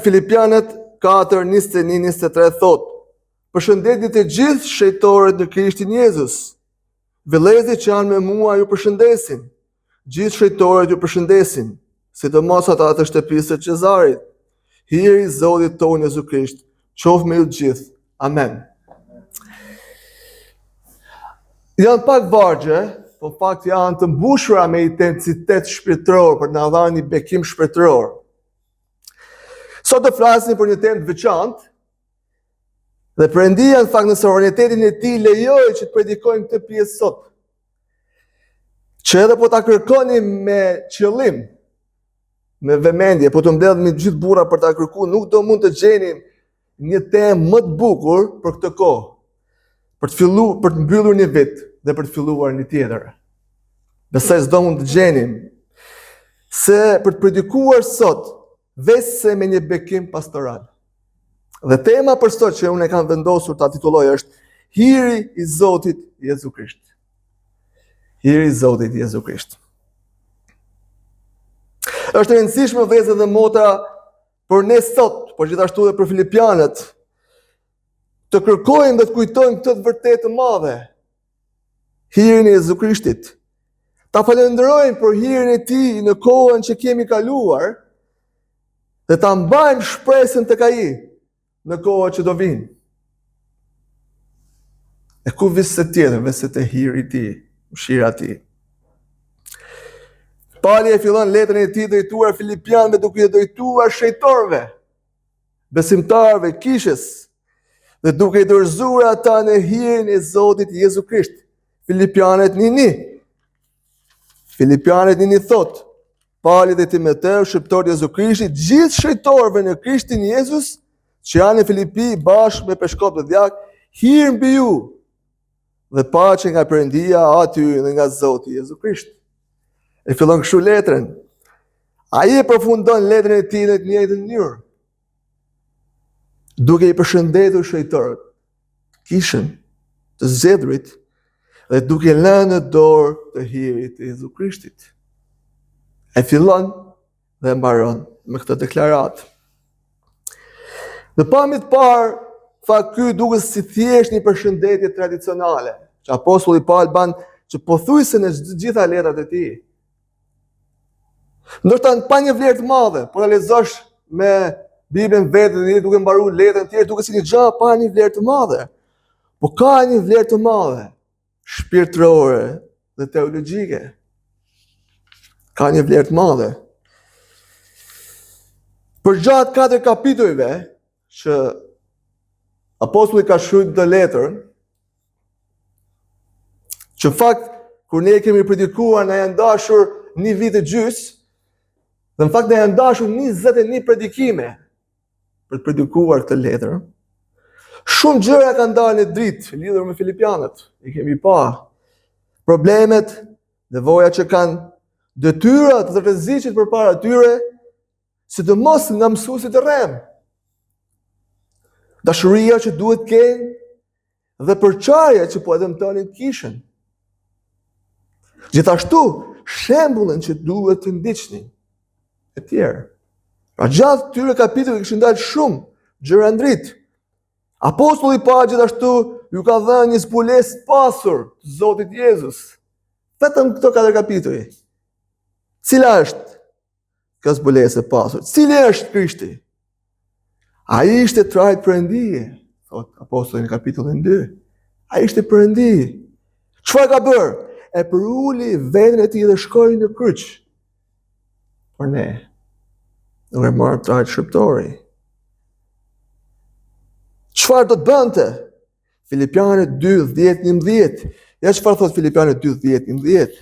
Filipianët 4:21-23 thot: Përshëndetje të gjithë shejtorët në Krishtin Jezus. Vëllezërit që janë me mua ju përshëndesin. Gjithë shejtorët ju përshëndesin, sidomos ata të shtëpisë së Cezarit. Hiri i Zotit tonë Jezu Krisht qoftë me ju gjithë. Amen. Janë pak vargje, po fakt janë të mbushura me intensitet shpirtëror për të na dhënë një bekim shpirtëror. Sot do flasim për një temë të veçantë. Dhe Perëndia në fakt në sovranitetin e tij lejoi që të predikojmë këtë pjesë sot. Që edhe po ta kërkoni me qëllim, me vëmendje, po të mbledh me gjithë burra për ta kërkuar, nuk do mund të gjeni një temë më të bukur për këtë kohë. Për të mbyllur një vit dhe për të filluar një tjetër. Besoj s'do mund të gjenim se për të predikuar sot vetëm me një bekim pastoral. Dhe tema për sot që unë e kam vendosur ta titulloj është Hiri i Zotit Jezu Krisht. Hiri i Zotit Jezu Krisht. Është e rëndësishme vëllezër dhe motra për ne sot, por gjithashtu edhe për filipianët, të kërkojmë dhe të kujtojmë këtë të vërtetë të madhe. Hirin e Jezu Krishtit. Ta falenderojmë për hirin e tij në kohën që kemi kaluar dhe ta mbajmë shpresën tek ai në kohën që do vinë. E ku vise tjetër, vise të hiri ti, mëshira ti. Pali e fillon letrën e tij drejtuar filipianëve duke i drejtuar shejtorëve, besimtarëve, kishës, dhe duke i dorëzuar ata në hirin e Zotit Jezu Krisht. Filipianët 1:1. Filipianët 1:1 thot: Pali dhe Timoteu, shërbëtor Jezu Krishtit, gjithë shejtorëve në Krishtin Jezus, që janë në Filipi bashkë me peshkop dhe djak, hir mbi ju dhe paqe nga Perëndia aty dhe nga Zoti Jezu Krisht. E fillon kështu letrën. Ai e përfundon letrën e tij në të njëjtën mënyrë, duke i përshëndetur shejtorët, kishën, të zgjedhurit, dhe duke lënë në dorë të hirit të Jezu Krishtit. E fillon dhe mbaron me këtë deklaratë. Në pamje të parë, ky duket si thjesht një përshëndetje tradicionale, që apostulli Paul ban që pothuajse në gjitha letrat e tij. Ndoshta pa një vlerë të madhe, por ta lexosh me Biblën vetë dhe duke mbaruar letrën tjetër duket si një gjë pa një vlerë të madhe. Po ka një vlerë të madhe, shpirtërore dhe teologjike. Ka një vlerë të madhe. Për gjatë 4 kapitujve që apostulli ka shkruar këtë letër, që në fakt kur ne kemi predikuar na janë dashur një vit e gjys, dhe në fakt na janë dashur 21 predikime për të predikuar këtë letër. Shumë gjëra kanë dalë në dritë lidhur me filipianët. I kemi pa problemet, nevoja që kanë, detyrat dhe rreziqet përpara tyre, sidomos nga mësuesit e rrem. Dashuria që duhet kenë dhe përçarja që po e dëmtonin kishën. Gjithashtu, shembullin që duhet të ndiqnin e tjerë. Pra gjatë këtyre kapitujve kishin dalë shumë gjëra ndrit. Apostulli pa gjithashtu ju ka dhënë një zbulesë të pasur të Zotit Jezus. Vetëm këto 4 kapituj. Cila është kjo zbulesë e pasur? Cili është Krishti? Ai ishte trajt Perëndije, thot apostulli në kapitullin 2. Ai ishte Perëndi. Çfarë ka bërë? E përuli veten e tij dhe shkoi në kryq. Por ne nuk e marrëm trajt shërbëtori. Çfarë do të bënte? Filipianët 2:10-11. Ja çfarë thot Filipianët 2:10-11.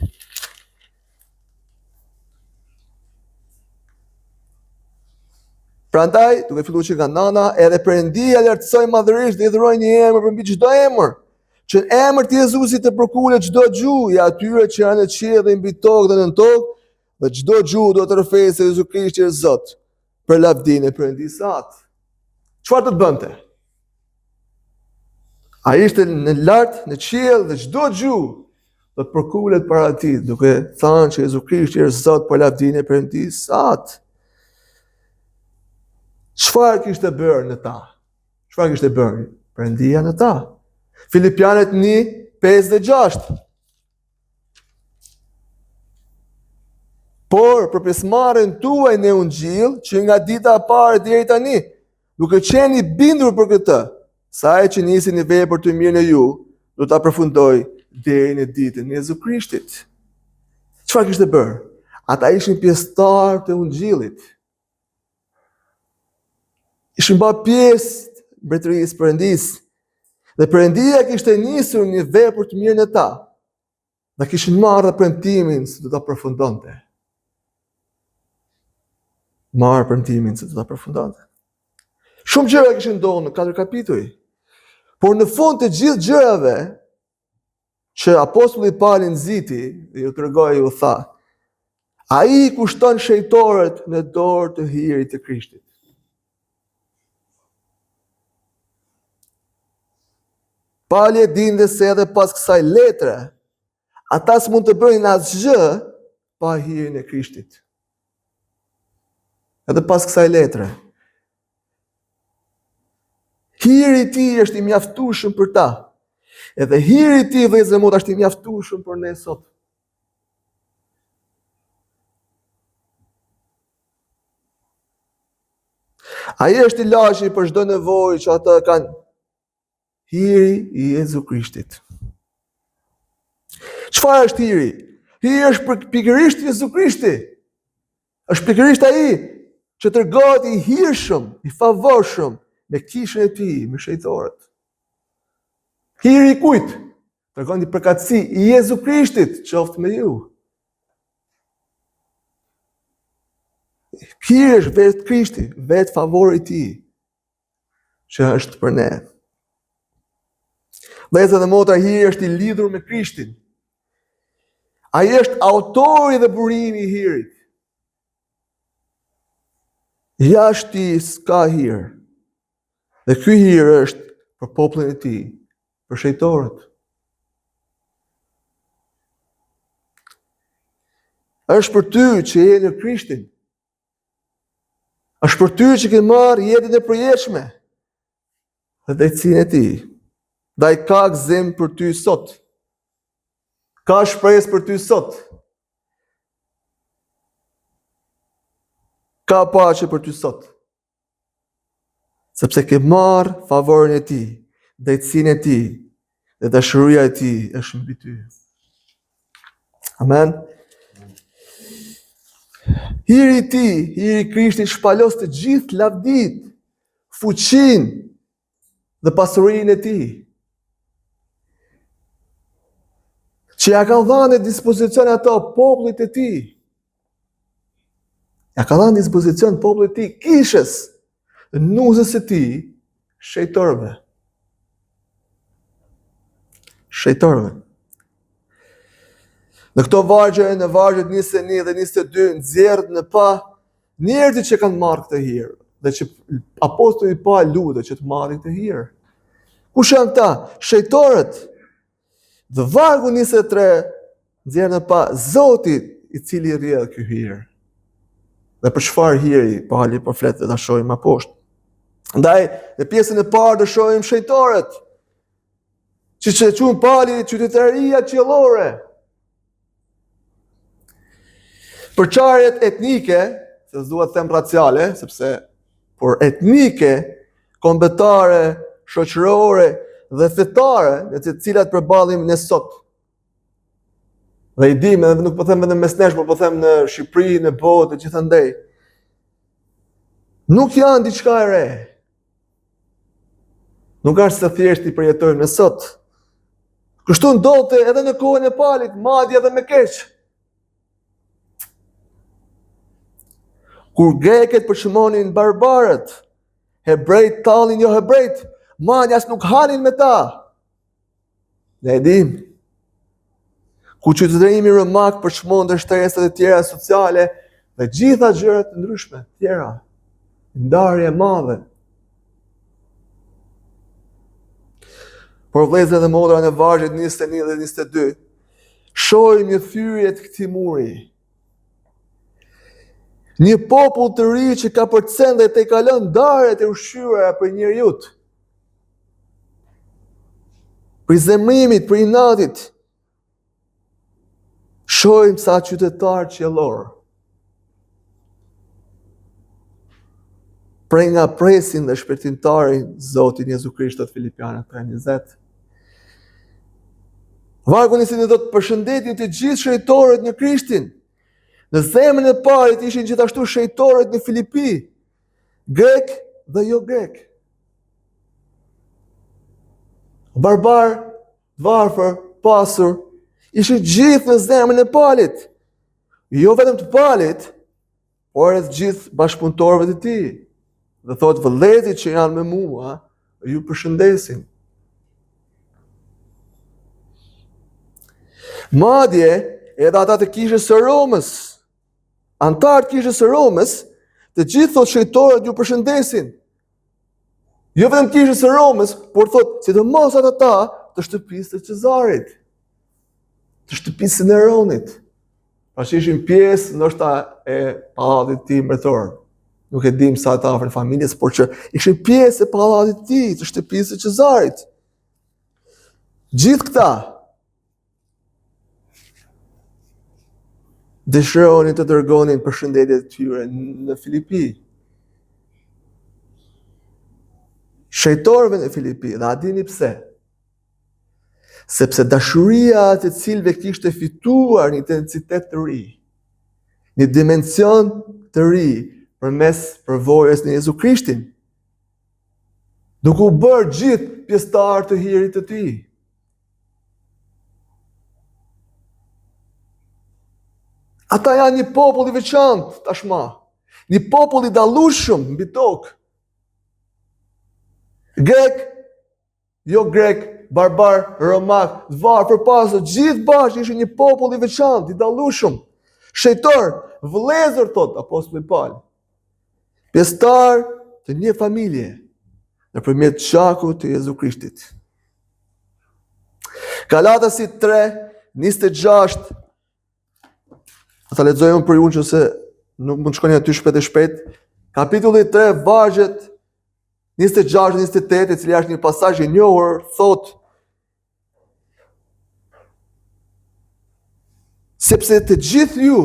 Prandaj, duke filluar që nga nana, edhe Perëndia lartësoi madhërisht dhe i dhuroi një emër përmbi çdo emër, që në emër të Jezusit të përkulet çdo gjuhë, i atyre që janë në qiell dhe mbi tokë dhe nën tokë, dhe çdo gjuhë do të rrëfejë se Jezu Krishti është Zot, për lavdinë e Perëndisë së Atë. Çfarë do të bënte? Ai ishte në lart, në qiell dhe çdo gjuhë do të përkulet para tij, duke thënë që Jezu Krishti është Zot për lavdinë e Perëndisë së Atë. Çfarë kishte bërë në ta? Çfarë kishte bërë? Perëndia në ta. Filipianët 1:5-6. Por për pjesëmarrjen tuaj në Ungjil, që nga dita e parë deri tani, duke qenë i bindur për këtë, sa ai që nisi një vepër të mirë në ju, do ta përfundoj deri në ditën e Jezu Krishtit. Çfarë kishte bërë? Ata ishin pjesëtar të Ungjillit. Ishin bërë pjesë të mbretërisë Perëndisë. Dhe Perëndia kishte nisur një vepër të mirë në ta. Dhe kishin marrë premtimin se do ta përfundonte. Shumë gjëra kishin ndodhur në 4 kapituj. Por në fund të gjithë gjërave që apostulli Pauli nxiti dhe ju tregoi, u tha: ai kushton shejtorët në dorë të hirit të Krishtit. Pauli e dinte se edhe pas kësaj letre, ata s'mund të bëjnë asgjë pa hirin e Krishtit. Edhe pas kësaj letre. Hiri i tij është i mjaftueshëm për ta. Edhe hiri i tij, vëllezër motra, është i mjaftueshëm për ne sot. Ai është ilaçi për çdo nevojë që ata kanë. Hiri i Jezu Krishtit. Çfarë është hiri? Hiri është pikërisht Jezu Krishti. Është pikërisht ai që tregohet i hirshëm, i favorshëm me kishën e tij, me shejtorët. Hiri i kujt? Tregon një përkatësi i Jezu Krishtit, qoftë me ju. Hiri është vetë Krishti, vetë favori i tij, që është për ne. Vëllezër dhe motra, hiri është i lidhur me Krishtin. Ai është autori dhe burimi i hirit. Jashtë tij s'ka hir. Dhe ky hir është për popullin e tij, për shejtorët. Është për ty që je në Krishtin. Është për ty që ke marrë jetën e përjetshme dhe drejtsinë e tij. Dhe ai ka gëzim për ty sot. Ka shpresë për ty sot. Ka paqe për ty sot. Sepse ke marrë favorin e tij, drejtsinë e tij, dhe dashuria e tij është mbi ty. Amen. Hiri i tij, hiri i Krishtit shpalos të gjithë lavdit, fuqinë dhe pasurinë e tij. Që ja ka dhënë në dispozicion ato popullit të tij. Ja ka dhënë në dispozicion popullit të tij, kishës, nuzës së tij, shejtorëve. Shejtorëve. Në këto vargje, në vargjet 21 dhe 22, nxjerrët në pa njerëzit që kanë marrë këtë hir, dhe që apostulli pa lutet që të marrin këtë hir. Kush janë këta? Shejtorët. Dhe vargu 23 nxjerr në pa Zoti i cili rrjedh ky hir. Dhe për çfarë hiri Pauli po flet, ta shohim më poshtë. Ndaj në pjesën e parë do shohim shejtorët, që quhen Pauli qytetaria qiellore. Përçarjet etnike, se s'dua të them raciale, sepse por etnike, kombëtare, shoqërore dhe fetare, në të cilat përballim ne sot. Dhe i dim, edhe nuk po them vetëm mes nesh, por po them në Shqipëri, në botë, gjithandej. Nuk janë diçka e re. Nuk është se thjesht i përjetojmë ne sot. Kështu ndodhte edhe në kohën e Paulit, madje edhe me keq. Kur greket përshëmonin barbarët, hebrejt tallin jo hebrejt, madje as nuk halin me ta. Ne e dim. Ku qytetërimi romak përshmonte shtresat e tjera sociale dhe gjitha gjërat të ndryshme tjera. Ndarje e madhe. Por vëllezër dhe motra, në vargjet 21 dhe 22, shohim një thyrje të këtij muri. Një popull të ri që ka përcen dhe te kalon darjet e ushqyera për njerëzit. Për zemrimit, për inatit. Shohim sa qytetar qiellor. Prej nga presin dhe shpërtimtarin Zotin Jezu Krishtot, Filipianët 3:20. Vargu 21 do të përshëndetin të gjithë shëjtorët në Krishtin. Në zemrën e parit ishin gjithashtu shëjtorët në Filipi, grek dhe jo grek. Barbar, varfër, pasur, ishin gjithë në zemrën e palit. Jo vetëm të palit, por edhe gjithë bashkëpunëtorëve të tij. Dhe thotë vëllezërit që janë me mua, ju përshëndesin. Madje edhe ata të kishës së Romës, antarët kishës së Romës, të gjithë thotë shëjtorët ju përshëndesin. Jo vetëm kishës së Romës, por thotë sidomos ata të shtëpisë të Cezarit, të shtëpisë së Neronit. Pra që ishin pjesë ndoshta e pallatit të tij mbretëror. Nuk e dim sa të afër familjes, por që ishin pjesë e pallatit të tij, të shtëpisë së Cezarit. Gjithë këta dëshironin të dërgonin përshëndetjet e tyre në Filipi. Shëjtorëve në Filipi, dhe a dini pse? Sepse dashuria të cilëve kishte fituar një intensitet të ri, një dimension të ri përmes përvojës në Jezu Krishtin, duke u bërë gjithë pjesëtar të hirit të tij. Ata janë një popull i veçantë tashmë, një popull i dallueshëm mbi tokë. Grek, jo grek, barbar, romak, varfër, pasur, gjithë bashkë ishin një popull i veçantë, i dallueshëm. Shëjtor, vëllezër thot apostulli Paul. Pjesëtar të një familje nëpërmjet gjakut të Jezu Krishtit. Galatasit 3:26. Ata lexojmë për unë që se nuk mund të shkoni aty shpejt. Kapitulli 3, vargjet 26-28, i cili është një pasazh i njohur, thotë: sepse të gjithë ju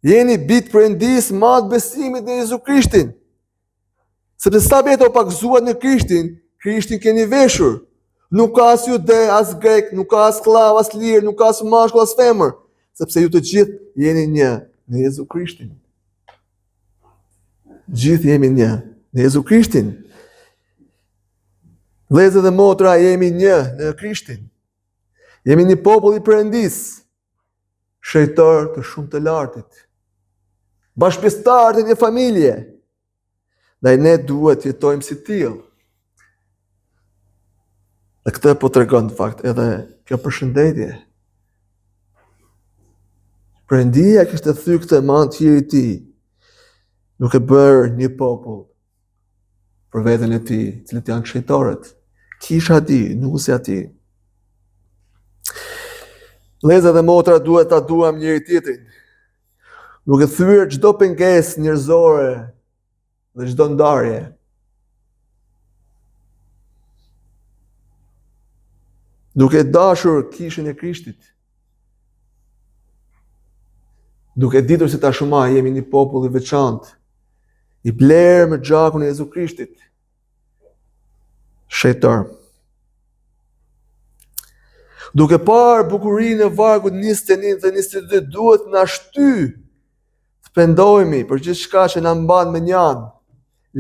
jeni bitë perëndis madh besimit në Jezu Krishtin. Sepse sa beto pakzuat në Krishtin keni veshur. Nuk ka as jude, as grek, nuk ka as skllav, as lir, nuk ka as mashkull, as femër, sepse ju të gjithë jeni një në Jezu Krishtin. Gjithë jemi një në Jezu Krishtin. Vëllezër dhe motra, jemi një në Krishtin. Jemi një popull i perëndis, shëjtor të shumë të lartit, bashkëpjesëtar të një familje, dhe ne duhet të jetojmë si tillë. Dhe këtë po tregon në fakt edhe kjo përshëndetje. Perëndia kishte thyer këtë me anë të hirit të tij, duke bërë një popull për veten e tij, të cilët janë shëjtorët, kisha e tij, nusja e tij. Vëllezër dhe motra, duhet ta duam njëri tjetrin, duke thyer çdo pengesë njerëzore dhe çdo ndarje. Duke dashur kishën e Krishtit, duke ditur se tashmë jemi një popull i veçantë, i blerë me gjakun e Jezu Krishtit, shëjtor. Duke parë bukurinë e vargut 21 dhe 22, duhet na shty të pendohemi për gjithçka që na mban me një anë,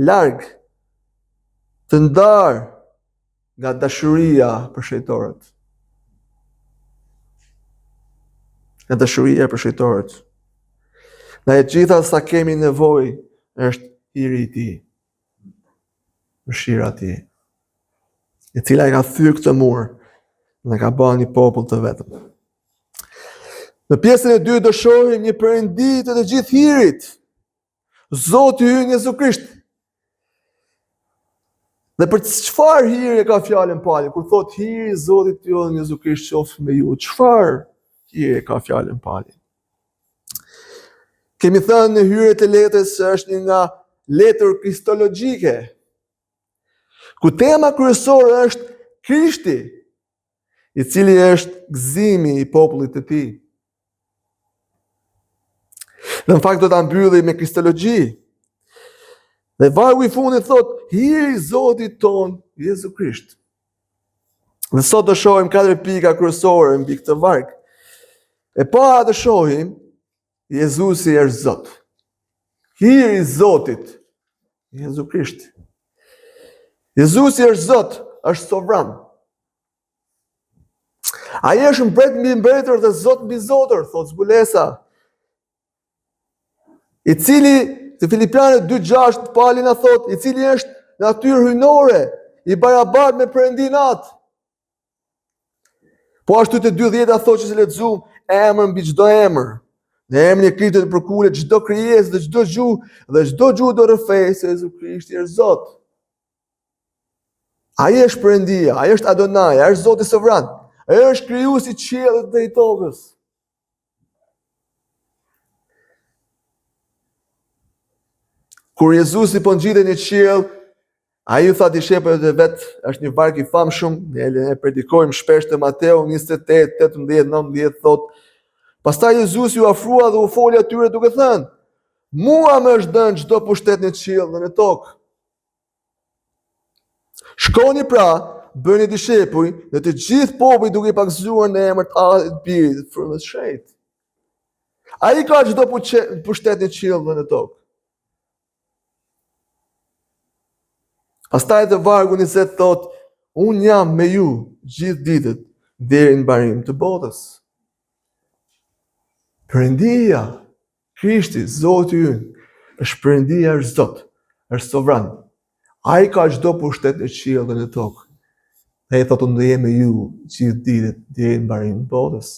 larg, të ndarë nga dashuria për shëjtorët. Nga dashuria për shëjtorët. Në e gjitha sa kemi nevojë është hiri i tij, mëshira e tij, e cila e ka thyer këtë mur dhe ka bërë një popull të vetëm. Në pjesën e 2 do shohim një perëndi të gjithë hirit, Zoti ynë Jezu Krisht. Dhe për çfarë hiri ka fjalën Pauli kur thotë hiri i Zotit jon Jezu Krisht qoftë me ju? Çfarë hiri ka fjalën Pauli? Kemi thënë në hyrjet e letrës se është një nga letër kristologjike, ku tema kryesore është Krishti, i cili është gëzimi i popullit të tij. Dhe në fakt do ta mbylli me kristologji. Dhe vargu i fundit thot, hiri i Zotit ton, Jezu Krisht. Dhe sot do shohim 4 pika kryesore mbi këtë varg. E para do shohim Jezusi është Zot. Hiri i Zotit, Jezu Krisht. Jezusi është Zot, është sovran. Ai është mbret mbi mbretër dhe Zot mbi zotër, thot zbulesa. I cili, të Filipianët 2:6 Pali na thot, i cili është natyrë hyjnore, i barabartë me Perëndin atë. Po ashtu te 2:10 thot që se lexuam emër mbi çdo emër. Në emrin e Krishtit përkulet çdo krijesë dhe çdo gjuhë do rrëfej se Jezu Krishti është Zot. Ai është Perëndia, ai është Adonai, ai është Zoti sovran. Ai është krijuesi i qiellit dhe i tokës. Kur Jezusi po ngjitej në qiell, ai u tha dishepujve të vet, është një varg i famshëm, ne e predikojmë shpesh te Mateu 28, 18, 19 thot. Pastaj Jezusi u afrua dhe u foli atyre duke thënë: "Mua më është dhënë çdo pushtet në qiell dhe në tokë. Shkoni pra, bëni dishepuj dhe të gjithë popujt duke i pagzuar në emër të Atit, të Birit dhe të Frymës së Shenjtë." Ai ka çdo pushtet në qiell dhe në tokë. Pastaj te vargu 20 thot, unë jam me ju gjithë ditët deri në mbarim të botës. Perëndia, Krishti, Zoti ynë, është Perëndia, është Zot, është sovran. Ai ka çdo pushtet në qiell dhe në tokë. Ai thot unë do jem me ju gjithë ditët deri në mbarim të botës.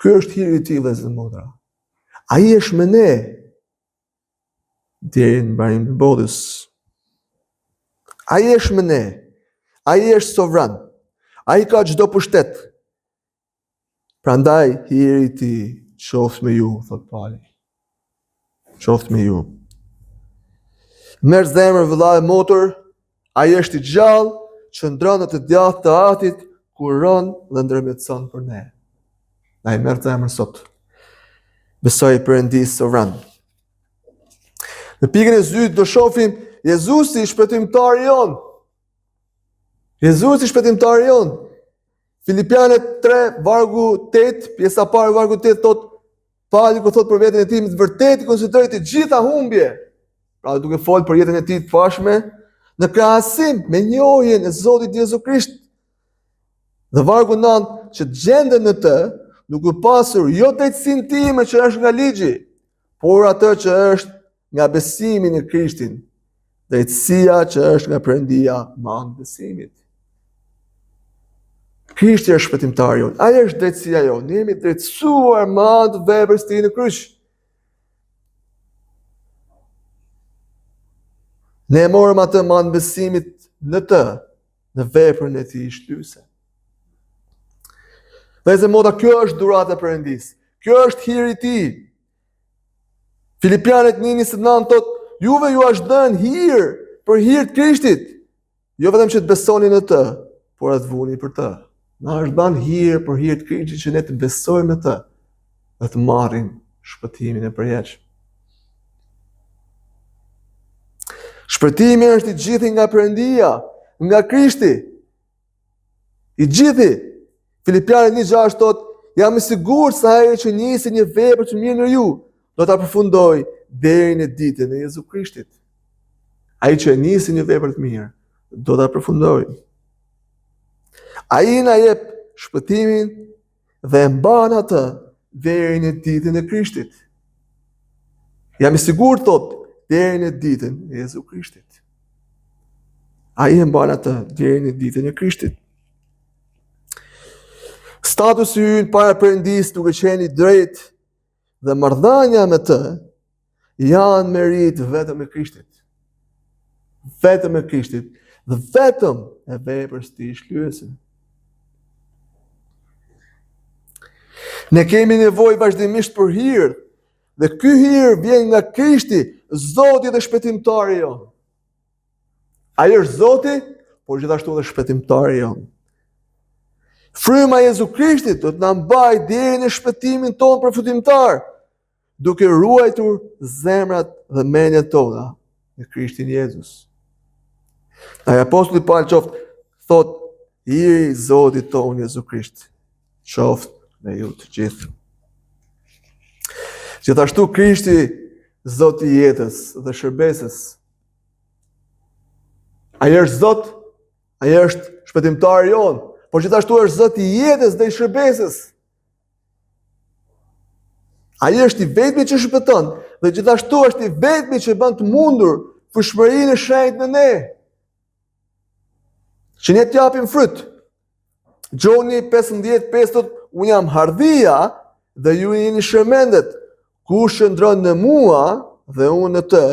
Ky është hiri i tij vëllezër motra. Ai është me ne deri në mbarim të botës. Ai është me ne. Ai është sovran. Ai ka çdo pushtet. Prandaj hiri i tij qoftë me ju, thot Pali. Qoftë me ju. Merr zemër vëlla e motor, ai është i gjallë, qëndron në të djathtë të Atit, kuron dhe ndërmjetëson për ne. Ai merr zemër sot. Besoj Perëndisë sovran. Në pikën e dytë do shohim Jezusi shpëtimtari jon. Jezusi shpëtimtari jon. Filipianët 3 vargu 8, pjesa e parë vargu 8 thot Pali kur thot për veten e tij, me të vërtetë konsideroi të gjitha humbje. Pra duke folur për jetën e tij të pashme në krahasim me njohjen e Zotit Jezu Krisht. Dhe vargu 9 që gjenden në të, duke pasur jo drejtësinë time që është nga ligji, por atë që është nga besimi në Krishtin. Drejtësia që është nga Perëndia me anë të besimit. Krishti është shpëtimtari jon. Ai është drejtësia jon. Ne jemi drejtësuar me anë të veprës së tij në kryq. Ne morëm atë me anë të besimit në të, në veprën e tij shtyse. Vëllezër motra, kjo është dhurata e Perëndisë. Kjo është hiri i tij. Filipianët 1:29 thot, juve ju është dhënë hir për hir të Krishtit. Jo vetëm që të besoni në të, por atë vuni për të. Na është dhënë hir për hir të Krishtit që ne të besojmë në të dhe të marrim shpëtimin e përjetshëm. Shpëtimi është i gjithë nga Perëndia, nga Krishti. I gjithë. Filipianët 1:6 thot, jam i sigurt se ai që nisi një vepër të mirë në ju, do ta përfundoj deri në ditën e Jezu Krishtit. Ai që nisi një vepër të mirë, do ta përfundoj. Ai na jep shpëtimin dhe e mban atë deri në ditën e Krishtit. Jam i sigurt thot, deri në ditën e Jezu Krishtit. Ai e mban atë deri në ditën e Krishtit. Statusi ynë para Perëndisë duke qenë i drejtë dhe marrëdhënia me të janë merit vetëm e Krishtit. Vetëm e Krishtit dhe vetëm e veprës së tij shlyese. Ne kemi nevojë vazhdimisht për hir, Dhe ky hir vjen nga Krishti, Zoti dhe shpëtimtari jon. Ai është Zoti, por gjithashtu edhe shpëtimtari jon. Fryma e Jezu Krishtit do të na mbajë deri në shpëtimin tonë përfundimtar, duke ruajtur zemrat dhe mendjet tona në Krishtin Jezus. Ai apostulli Paul thot, hiri i Zotit tonë Jezu Krisht qoftë me ju të gjithë. Gjithashtu Krishti, Zoti i jetës dhe shërbesës. Ai është Zot, ai është shpëtimtari jon, por gjithashtu është Zoti i jetës dhe i shërbesës. Ai është i vetmi që shpëton dhe gjithashtu është i vetmi që bën të mundur fushmërinë e shenjtë në ne. Që ne t'japim fryt. Gjoni 15:5 thot, unë jam hardhia dhe ju jeni shërmendet. Kush qëndron në mua dhe unë në të,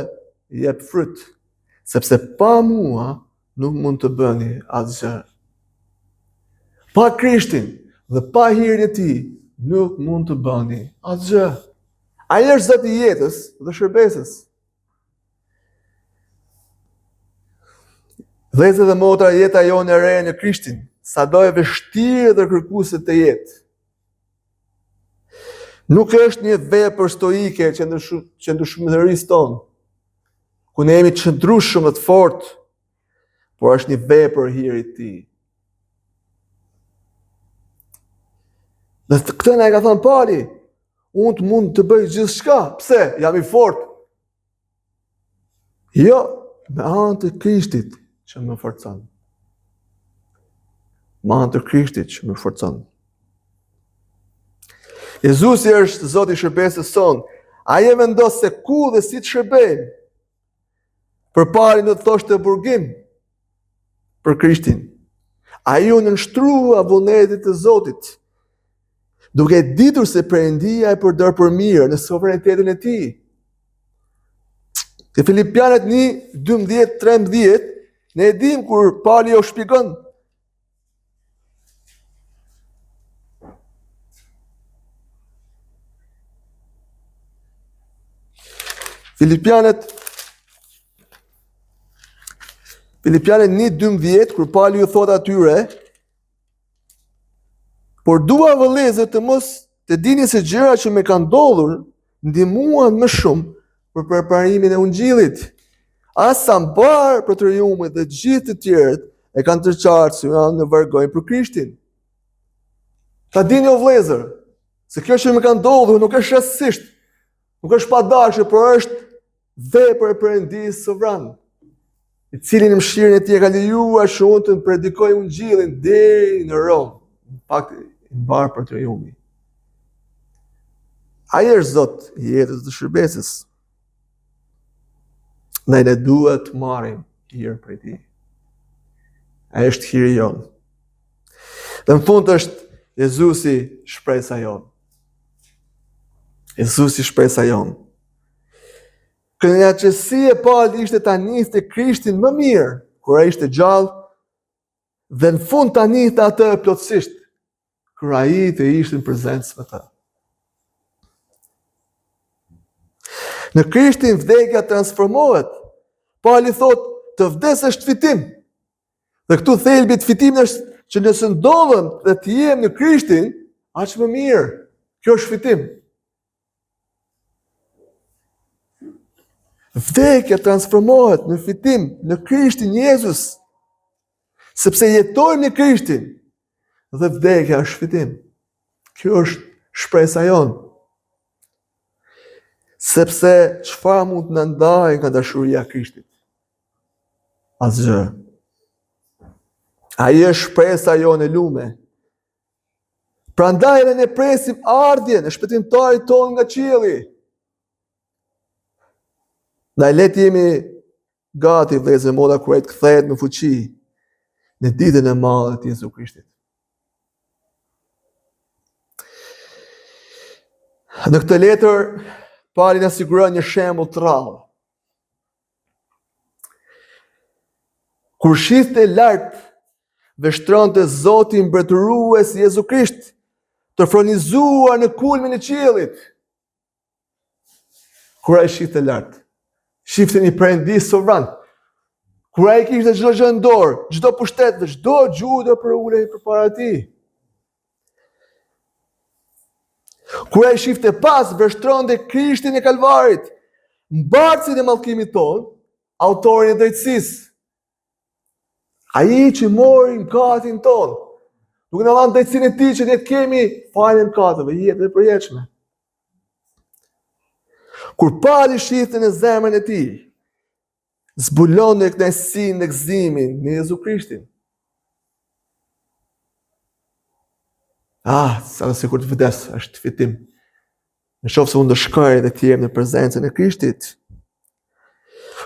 jep fryt. Sepse pa mua nuk mund të bëni asgjë. Pa Krishtin dhe pa hirin e tij nuk mund të bëni asgjë. Ai është Zoti i jetës dhe shërbesës. Vëllezër dhe motra, jeta jonë e re në Krishtin, sado e vështirë dhe kërkuese të jetë. Nuk është një vepër stoike që ndryshmërisë tonë, ku ne jemi të qëndrueshëm dhe të fortë, por është një vepër hiri i tij. Dhe këtë na e ka thënë Pali, unë të mund të bëj gjithçka. Pse? Jam i fortë. Jo, me anë të Krishtit që më forcon. Me anë të Krishtit që më forcon. Jezusi është Zoti i shërbesës sonë. Ai e vendos se ku dhe si të shërbejmë. Përpari do të thoshte burgim për Krishtin. Ai u nënshtrua vullnetit të Zotit, duke ditur se Perëndia e përdor për mirë në sovranitetin e tij. Te Filipianët 1:12-13, ne e dim kur Pali o shpjegon Filipianët 1:12, kur Pali ju thot atyre, por dua vëllezër të mos të dini se gjërat që më kanë ndodhur ndihmuan më shumë për përparimin e ungjillit. As sa mbar për triumfin dhe gjithë të tjerët e kanë të qartë se janë në vargojnë për Krishtin. Ta dini o vëllezër, se kjo që më ka ndodhur nuk është rastësisht, nuk është padashë, por është vepër e Perëndisë sovran, i cili në mëshirën e tij ka lejuar që unë të predikoj ungjillin deri në Rom, në fakt i mbar për triumfin. Ai është Zot i jetës dhe shërbesës. Ne duhet të marrim hir prej tij. Ai është hiri jon. Dhe në fund është Jezusi shpresa jon. Jezusi shpresa jon. Kënaqësi e Pali ishte ta njihte Krishtin më mirë kur ai ishte gjallë, dhe në fund ta njihte atë plotësisht kur ai të ishte në prezencë me të. Në Krishtin vdekja transformohet. Pali thot, të vdes është fitim. Dhe këtu thelbi të fitimit është që nëse ndodhem dhe të jem në Krishtin, aq më mirë. Kjo është fitim. Vdekja transformohet në fitim në Krishtin Jezus, sepse jetojmë në Krishtin dhe vdekja është fitim. Kjo është shpresa jonë. Sepse çfarë mund të na ndajë nga dashuria e Krishtit? Asgjë. Ai është shpresa jonë e lume. Prandaj ne presim ardhjen e shpëtimtarit tonë nga qielli. Na le të jemi gati vëllezër moda kur ai të kthehet në fuqi në ditën e madhe të Jezu Krishtit. Në këtë letër Pali na siguron një shembull të rrallë. Kur shiste lart vështronte Zoti mbretërues Jezu Krisht, të fronizuar në kulmin e qiellit. Kur ai shifte lart. Shifte një Perëndi sovran. Kur ai kishte çdo gjë në dorë, çdo pushtet, çdo gjuhë do përulej përpara tij. Kur ai shifte pas, vështronte Krishtin e Kalvarit, mbartësin e mallkimit ton, autorin e drejtësisë. Ai që mori mëkatin ton, duke na dhënë drejtësinë e tij që ne të kemi faljen e mëkateve, jetë e përjetshme. Kur pali shifte në zemrën e tij, zbulon në kënaqësinë dhe gëzimin në Jezu Krishtin. Sa dhe sikur të vdes, është fitim. Në shofë se unë do shkoj dhe të jem në prezencën e Krishtit.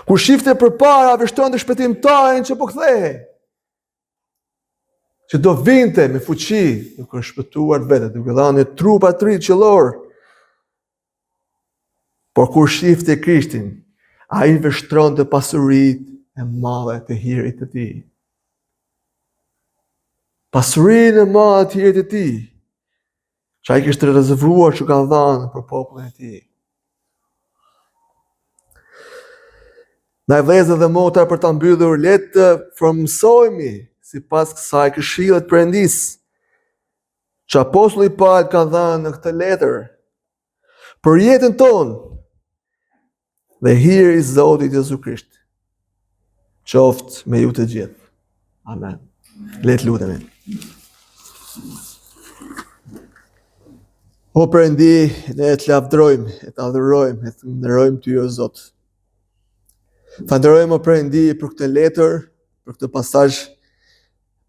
Kur shifte përpara, vështron të shpëtimtarin që po kthehej, që do vinte me fuqi, duke shpëtuar vetë, duke dhënë trupa të ri qellor. Por kur shifte Krishtin, ai vështronte pasuritë e mëdha të hirit të tij. Pasurinë e madhe të hirit të tij, që ai kishte rezervuar që ka dhënë për popullin e tij. Na vëllezër dhe motra, për ta mbyllur, le të frymësohemi sipas kësaj këshille të Perëndis, që apostulli Paul ka dhënë në këtë letër për jetën tonë dhe hiri i Zotit Jezu Krisht. Qoftë me ju të gjithë. Amen. Le të lutemi. O Perëndi, ne të lavdërojmë, të adhurojmë, të nderojmë ty, o Zot. Falenderojmë, o Perëndi, për këtë letër, për këtë pasazh,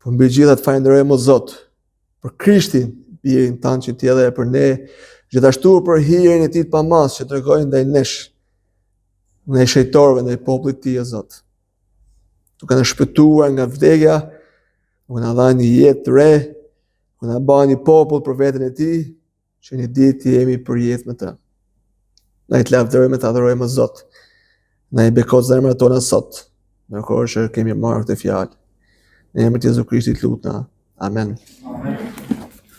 për mbi gjitha të falenderojmë, o Zot, për Krishtin, birin tanë që ti edhe për ne, gjithashtu për hirin e tij të pamas që tregojnë ndaj nesh, ndaj shejtorëve, ndaj popullit të tij, o Zot. Duke na shpëtuar nga vdekja, duke na dhënë një jetë të re, duke na bërë një popull për veten e tij, që një ditë të jemi për jetë me të. Na i të lavdërojmë, të adhurojmë, o Zot. Na i bekot zemrat tona sot, ndërkohë që kemi marrë këtë fjalë. Në emrin e Jezu Krishtit lutna. Amen. Amen.